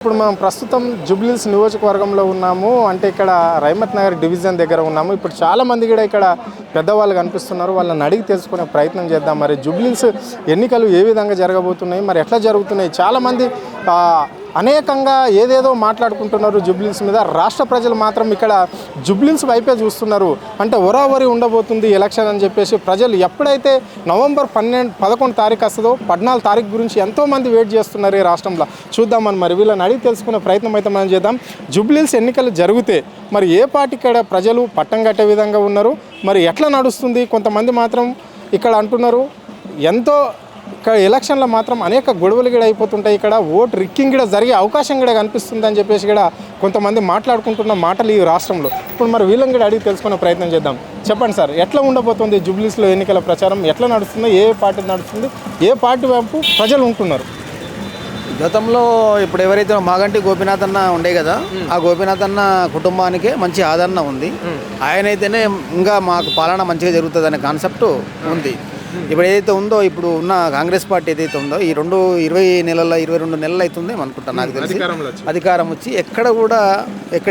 ఇప్పుడు మనం ప్రస్తుతం జూబ్లీహిల్స్ నియోజకవర్గంలో ఉన్నాము. అంటే ఇక్కడ రహమత్ నగర్ డివిజన్ దగ్గర ఉన్నాము. ఇప్పుడు చాలా మంది కూడా ఇక్కడ పెద్దవాళ్ళు కనిపిస్తున్నారు. వాళ్ళని అడిగి తెలుసుకునే ప్రయత్నం చేద్దాం. మరి జూబ్లీహిల్స్ ఎన్నికలు ఏ విధంగా జరగబోతున్నాయి, మరి ఎట్లా జరుగుతున్నాయి? చాలామంది అనేకంగా ఏదేదో మాట్లాడుకుంటున్నారు జూబ్లీహిల్స్ మీద. రాష్ట్ర ప్రజలు మాత్రం ఇక్కడ జూబ్లీహిల్స్ వైపే చూస్తున్నారు. అంటే ఒరావరి ఉండబోతుంది ఎలక్షన్ అని చెప్పేసి ప్రజలు ఎప్పుడైతే నవంబర్ 11 తారీఖు వస్తుందో 14 తారీఖు గురించి ఎంతోమంది వెయిట్ చేస్తున్నారు ఈ రాష్ట్రంలో. చూద్దామని మరి వీళ్ళని అడిగి తెలుసుకునే ప్రయత్నం అయితే మనం చేద్దాం. జూబ్లీహిల్స్ ఎన్నికలు జరిగితే మరి ఏ పార్టీ ఇక్కడ ప్రజలు పట్టం కట్టే విధంగా ఉన్నారు, మరి ఎట్లా నడుస్తుంది? కొంతమంది మాత్రం ఇక్కడ అంటున్నారు ఎంతో ఇక్కడ ఎలక్షన్లో మాత్రం అనేక గొడవలు కూడా అయిపోతుంటాయి, ఇక్కడ ఓటు రిక్కింగ్ కూడా జరిగే అవకాశం కూడా కనిపిస్తుంది అని చెప్పేసి కూడా కొంతమంది మాట్లాడుకుంటున్న మాటలు ఈ రాష్ట్రంలో. ఇప్పుడు మరి వీళ్ళని కూడా అడిగి తెలుసుకునే ప్రయత్నం చేద్దాం. చెప్పండి సార్, ఎట్లా ఉండబోతుంది జూబ్లీహిల్స్లో ఎన్నికల ప్రచారం? ఎట్లా నడుస్తుంది? ఏ పార్టీ నడుస్తుంది? ఏ పార్టీ వైపు ప్రజలు ఉంటున్నారు? గతంలో ఇప్పుడు ఎవరైతే మాగంటి గోపీనాథ్ అన్న ఉండే కదా, ఆ గోపీనాథ్ అన్న కుటుంబానికే మంచి ఆదరణ ఉంది. ఆయనైతేనే ఇంకా మాకు పాలన మంచిగా జరుగుతుంది అనే కాన్సెప్ట్ ఉంది. ఇప్పుడు ఏదైతే ఉందో, ఇప్పుడు ఉన్న కాంగ్రెస్ పార్టీ ఏదైతే ఉందో, ఈ 22 నెలలు అవుతుంది అనుకుంటా నాకు తెలిసి అధికారం వచ్చి ఎక్కడ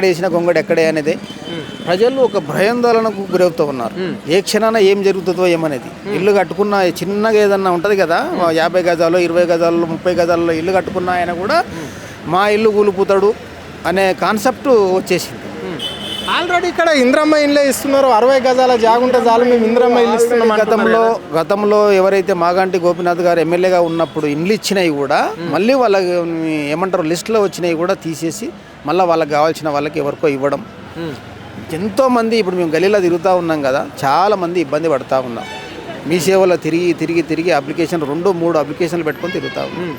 వేసిన గొంగడు ఎక్కడే అనేది ప్రజలు ఒక భయాందోళనకు గురవుతూ ఉన్నారు. ఏ క్షణాన ఏం జరుగుతుందో ఏమనేది. ఇల్లు కట్టుకున్న చిన్నగా ఏదన్నా ఉంటుంది కదా, 50 గజాలు 20 గజాల్లో 30 గజాల్లో ఇల్లు కట్టుకున్న ఆయన కూడా మా ఇల్లు కూలిపోతాడు అనే కాన్సెప్ట్ వచ్చేసింది. ఆల్రెడీ ఇక్కడ ఇంద్రమ్మ ఇళ్ళే ఇస్తున్నారు. 60 గజాల జాగుంటే చాలు, మేము ఇంద్రమ్మ ఇల్లు ఇస్తున్నాం. గతంలో ఎవరైతే మాగంటి గోపీనాథ్ గారు ఎమ్మెల్యేగా ఉన్నప్పుడు ఇండ్లు ఇచ్చినవి కూడా మళ్ళీ వాళ్ళకి ఏమంటారు లిస్టులో వచ్చినవి కూడా తీసేసి మళ్ళీ వాళ్ళకి కావాల్సిన వాళ్ళకి ఎవరికో ఇవ్వడం. ఎంతోమంది ఇప్పుడు మేము గలీలో తిరుగుతూ ఉన్నాం కదా, చాలామంది ఇబ్బంది పడుతూ ఉన్నాం. మీ సేవలో తిరిగి అప్లికేషన్ 2-3 అప్లికేషన్లు పెట్టుకొని తిరుగుతూ ఉన్నాం.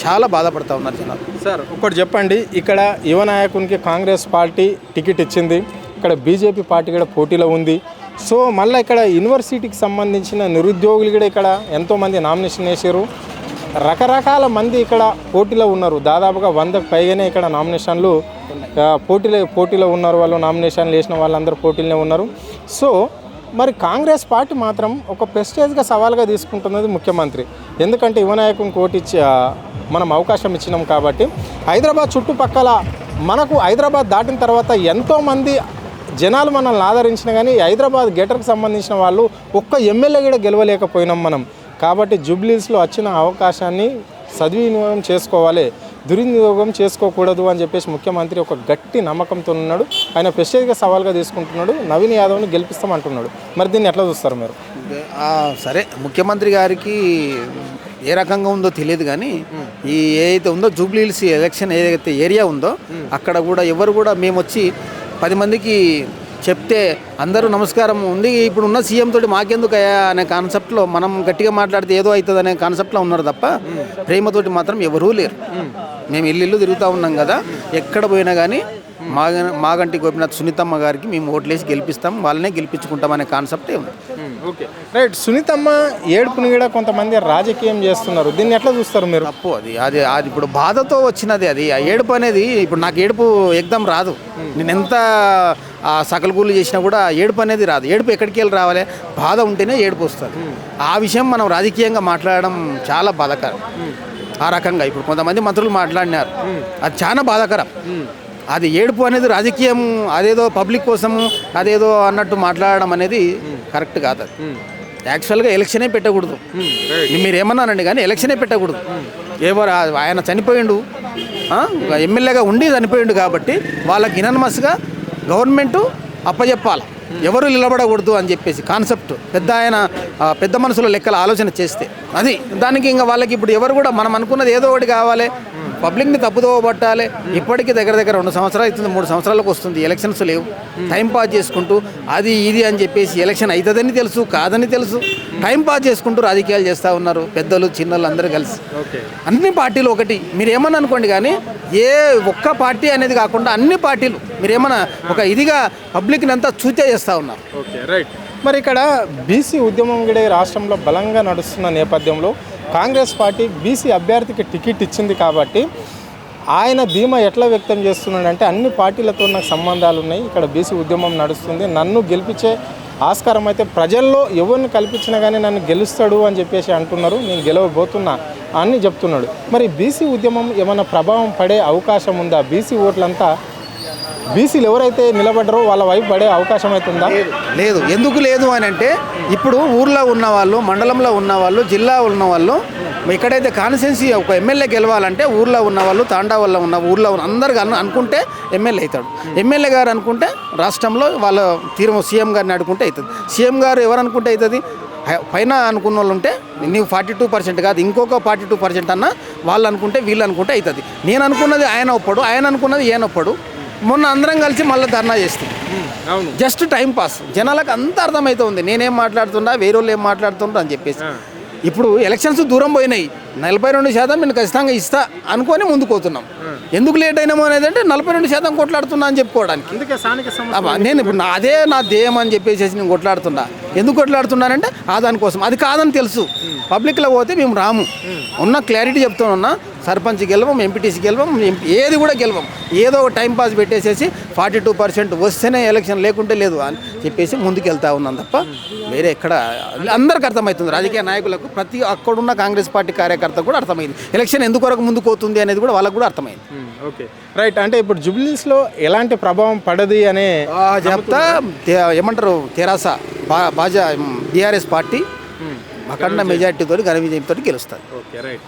చాలా బాధపడుతూ ఉన్నారు జనాలు. సార్ ఒకటి చెప్పండి, ఇక్కడ యువ నాయకునికి కాంగ్రెస్ పార్టీ టికెట్ ఇచ్చింది, ఇక్కడ బీజేపీ పార్టీ కూడా పోటీలో ఉంది. సో మళ్ళీ ఇక్కడ యూనివర్సిటీకి సంబంధించిన నిరుద్యోగులు కూడా ఇక్కడ ఎంతోమంది నామినేషన్ వేసారు. రకరకాల మంది ఇక్కడ పోటీలో ఉన్నారు. దాదాపుగా 100కు పైగానే ఇక్కడ నామినేషన్లు పోటీలో ఉన్నారు. వాళ్ళు నామినేషన్లు వేసిన వాళ్ళందరూ పోటీలోనే ఉన్నారు. సో మరి కాంగ్రెస్ పార్టీ మాత్రం ఒక ప్రెస్టేజ్గా సవాల్గా తీసుకుంటున్నది ముఖ్యమంత్రి. ఎందుకంటే యువ నాయకునికి ఓటిచ్చి మనం అవకాశం ఇచ్చినాం కాబట్టి. హైదరాబాద్ చుట్టుపక్కల మనకు హైదరాబాద్ దాటిన తర్వాత ఎంతోమంది జనాలు మనల్ని ఆదరించిన కానీ హైదరాబాద్ గేటర్కి సంబంధించిన వాళ్ళు ఒక్క ఎమ్మెల్యే కూడా గెలవలేకపోయినాం మనం. కాబట్టి జూబ్లీహిల్స్లో వచ్చిన అవకాశాన్ని సద్వినియోగం చేసుకోవాలి, దుర్వినియోగం చేసుకోకూడదు అని చెప్పేసి ముఖ్యమంత్రి ఒక గట్టి నమ్మకంతో ఉన్నాడు. ఆయన ప్రెస్టేజ్గా సవాల్గా తీసుకుంటున్నాడు. నవీన్ యాదవ్ని గెలిపిస్తామంటున్నాడు. మరి దీన్ని ఎట్లా చూస్తారు మీరు? సరే, ముఖ్యమంత్రి గారికి ఏ రకంగా ఉందో తెలియదు కానీ ఏదైతే ఉందో జూబ్లీహిల్స్ ఎలక్షన్ ఏదైతే ఏరియా ఉందో అక్కడ కూడా ఎవరు కూడా మేము వచ్చి 10 మందికి చెప్తే అందరూ నమస్కారం ఉంది, ఇప్పుడు ఉన్న సీఎం తోటి మాకెందుకు అనే కాన్సెప్ట్లో మనం గట్టిగా మాట్లాడితే ఏదో అవుతుంది అనే కాన్సెప్ట్లో ఉన్నారు తప్ప ప్రేమతోటి మాత్రం ఎవరూ లేరు. మేము ఇల్లు తిరుగుతూ ఉన్నాం కదా, ఎక్కడ పోయినా కానీ మాగంటి గోపీనాథ్ సునీతమ్మ గారికి మేము ఓట్లేసి గెలిపిస్తాం, వాళ్ళనే గెలిపించుకుంటాం అనే కాన్సెప్టే ఉంది. Okay right. సునీతమ్మ ఏడుపుని కూడా కొంతమంది రాజకీయం చేస్తున్నారు. దీన్ని ఎట్లా చూస్తారు మీరు? తప్పు అది ఇప్పుడు బాధతో వచ్చినది. అది ఆ ఏడుపు అనేది ఇప్పుడు నాకు ఏడుపు ఎగ్దం రాదు. నేను ఎంత సకలగూళ్ళు చేసినా కూడా ఏడుపు అనేది రాదు. ఏడుపు ఎక్కడికి వెళ్ళి రావాలి? బాధ ఉంటేనే ఏడుపు వస్తుంది. ఆ విషయం మనం రాజకీయంగా మాట్లాడడం చాలా బాధాకరం. ఆ రకంగా ఇప్పుడు కొంతమంది మంత్రులు మాట్లాడినారు, అది చాలా బాధాకరం. అది ఏడుపు అనేది రాజకీయం, అదేదో పబ్లిక్ కోసము అదేదో అన్నట్టు మాట్లాడడం అనేది కరెక్ట్ కాదు. అది యాక్చువల్గా ఎలక్షనే పెట్టకూడదు. మీరేమన్నానండి కానీ ఎలక్షనే పెట్టకూడదు. ఎవరు ఆయన చనిపోయిండు, ఎమ్మెల్యేగా ఉండి చనిపోయిండు కాబట్టి వాళ్ళకి ఇనానిమస్గా గవర్నమెంటు అప్పచెప్పాలి, ఎవరు నిలబడకూడదు అని చెప్పేసి కాన్సెప్ట్ పెద్ద మనసులో లెక్కల ఆలోచన చేస్తే అది దానికి ఇంకా వాళ్ళకి ఇప్పుడు ఎవరు కూడా మనం అనుకున్నది ఏదో ఒకటి కావాలి, పబ్లిక్ని తప్పుదో పట్టాలి. ఇప్పటికీ దగ్గర 2 సంవత్సరాలు అవుతుంది, 3 సంవత్సరాలకు వస్తుంది, ఎలక్షన్స్ లేవు. టైం పాస్ చేసుకుంటూ అది ఇది అని చెప్పేసి ఎలక్షన్ అవుతుందని తెలుసు, కాదని తెలుసు, టైం పాస్ చేసుకుంటూ రాజకీయాలు చేస్తూ ఉన్నారు పెద్దలు చిన్నలు అందరూ కలిసి. అన్ని పార్టీలు ఒకటి మీరేమన్నా అనుకోండి కానీ ఏ ఒక్క పార్టీ అనేది కాకుండా అన్ని పార్టీలు మీరేమన్నా ఒక ఇదిగా పబ్లిక్ని అంతా చూచే చేస్తూ ఉన్నారు. Okay right. మరి ఇక్కడ బీసీ ఉద్యమం కూడా రాష్ట్రంలో బలంగా నడుస్తున్న నేపథ్యంలో కాంగ్రెస్ పార్టీ బీసీ అభ్యర్థికి టికెట్ ఇచ్చింది కాబట్టి ఆయన ధీమా ఎట్లా వ్యక్తం చేస్తున్నాడంటే అన్ని పార్టీలతో నాకు సంబంధాలు ఉన్నాయి, ఇక్కడ బీసీ ఉద్యమం నడుస్తుంది, నన్ను గెలిపించే ఆస్కారం అయితే ప్రజల్లో ఎవరిని కల్పించినా కానీ నన్ను గెలుస్తాడు అని చెప్పేసి అంటున్నారు. నేను గెలవబోతున్నా అని చెప్తున్నాడు. మరి బీసీ ఉద్యమం ఏమైనా ప్రభావం పడే అవకాశం ఉందా? బీసీ ఓట్లంతా బీసీలు ఎవరైతే నిలబడ్డారో వాళ్ళ వైపు పడే అవకాశం అయితే ఉందా? లేదు. ఎందుకు లేదు అని అంటే ఇప్పుడు ఊర్లో ఉన్నవాళ్ళు, మండలంలో ఉన్నవాళ్ళు, జిల్లా ఉన్నవాళ్ళు, ఎక్కడైతే కాన్స్టిట్యున్సీ ఒక ఎమ్మెల్యే గెలవాలంటే ఊర్లో ఉన్నవాళ్ళు, తాండా వల్ల ఉన్న ఊర్లో ఉన్న అందరు అనుకుంటే ఎమ్మెల్యే అవుతాడు. ఎమ్మెల్యే గారు అనుకుంటే రాష్ట్రంలో వాళ్ళ తీరు సీఎం గారిని అనుకుంటే అవుతుంది. సీఎం గారు ఎవరు అనుకుంటే అవుతుంది? పైన అనుకున్న వాళ్ళు ఉంటే నీవు 42% కాదు ఇంకొక 42% అన్నా వాళ్ళు అనుకుంటే వీళ్ళు అనుకుంటే అవుతుంది. నేను అనుకున్నది ఆయన ఒప్పడు, ఆయన అనుకున్నది ఈయన ఒప్పడు. మొన్న అందరం కలిసి మళ్ళీ ధర్నా చేస్తాం. అవును, జస్ట్ టైం పాస్. జనాలకు అంత అర్థమవుతుంది నేనేం మాట్లాడుతున్నా, వేరే వాళ్ళు ఏం మాట్లాడుతుండ్రు అని చెప్పేసి. ఇప్పుడు ఎలక్షన్స్ దూరం పోయినాయి. 42% నేను ఖచ్చితంగా ఇస్తా అనుకొని ముందుకు పోతున్నాం. ఎందుకు లేట్ అయినామో అనేది అంటే 42% కొట్లాడుతున్నా అని చెప్పుకోవడానికి. అందుకే స్థానిక నేను ఇప్పుడు అదే నా ధ్యేయం అని చెప్పేసి నేను కొట్లాడుతున్నా. ఎందుకు కొట్లాడుతున్నానంటే దానికోసం. అది కాదని తెలుసు. పబ్లిక్లో పోతే మేము రాము. ఉన్న క్లారిటీ చెప్తున్నా. సర్పంచ్ గెలవం, ఎంపీటీసీ గెలవం, ఏది కూడా గెలవం. ఏదో ఒక టైం పాస్ పెట్టేసేసి 42% వస్తేనే ఎలక్షన్, లేకుంటే లేదు అని చెప్పేసి ముందుకు వెళ్తా ఉన్నాం తప్ప వేరే ఎక్కడ. అందరికి అర్థమవుతుంది, రాజకీయ నాయకులకు, ప్రతి అక్కడున్న కాంగ్రెస్ పార్టీ కార్యకర్తకు కూడా అర్థమైంది ఎలక్షన్ ఎందుకొరకు ముందుకు పోతుంది అనేది కూడా వాళ్ళకు కూడా అర్థమైంది. Okay, right. అంటే ఇప్పుడు జూబ్లీస్లో ఎలాంటి ప్రభావం పడది అనే చెప్తా. ఏమంటారు, తెరాస బాజా బీఆర్ఎస్ పార్టీ అఖండ మెజార్టీతో ఘన విజయంతో గెలుస్తుంది. Okay, right.